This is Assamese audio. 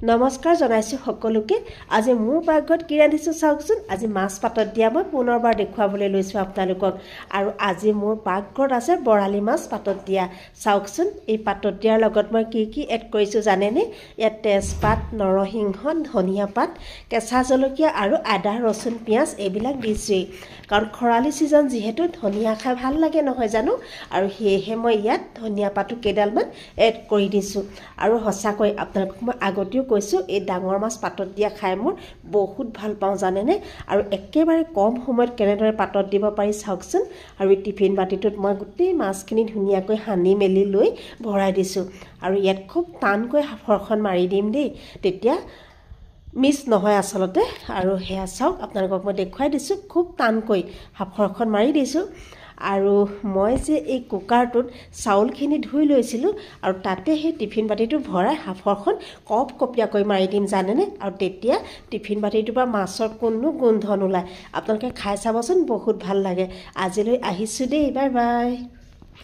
নমস্কাৰ জনাইছো সকলোকে আজি মোৰ পাকঘৰত কি ৰান্ধিছো চাওকচোন আজি মাছ পাতত দিয়া মই পুনৰবাৰ দেখুৱাবলৈ লৈছো আপোনালোকক আৰু আজি মোৰ পাকঘৰত আছে বৰালি মাছ পাতত দিয়া চাওকচোন এই পাতত দিয়াৰ লগত মই কি এড কৰিছো জানেনে ইয়াত তেজপাত নৰসিংহ ধনিয়া পাত কেঁচা জলকীয়া আৰু আদা ৰসুন পিয়াজ এইবিলাক দিছো কাৰণ খৰালি সিজন যেহেতু ধনিয়া খাই ভাল লাগে নহয় জানো আৰু হেহে মই ইয়াত ধনিয়া পাতটো কেডালমান এড কৰি দিছো আৰু হসাকৈ আপোনালোকক মই আগতেও কৈছো এই ডাঙৰ মাছ পাতত দিয়া খাই মোৰ বহুত ভাল পাওঁ জানেনে আৰু একেবাৰে কম সময়ত কেনেদৰে পাতত দিব পাৰি চাওকচোন আৰু টিফিন বাটিটোত মই গোটেই মাছখিনি ধুনিয়াকৈ হানি মেলি লৈ ভৰাই দিছো আৰু ইয়াত খুব টানকৈ হাফৰখন মাৰি দিম দেই তেতিয়া মিছ নহয় আসলতে আৰু হেয়া চাওক আপোনালোকক মই দেখুৱাই দিছো খুব টানকৈ হাফৰখন মাৰি দিছো আৰু মই যে এই কুকাৰটোত চাউলখিনি ধুই লৈছিলো আৰু তাতে সেই টিফিন বাটিটো ভৰাই হাফৰখন কপিয়াকৈ মাৰি দিম জানেনে আৰু তেতিয়া টিফিন বাটিটোৰ পৰা মাছৰ কোনো গোন্ধ নোলায় আপোনালোকে খাই চাবচোন বহুত ভাল লাগে আজিলৈ আহিছো দেই বাই বাই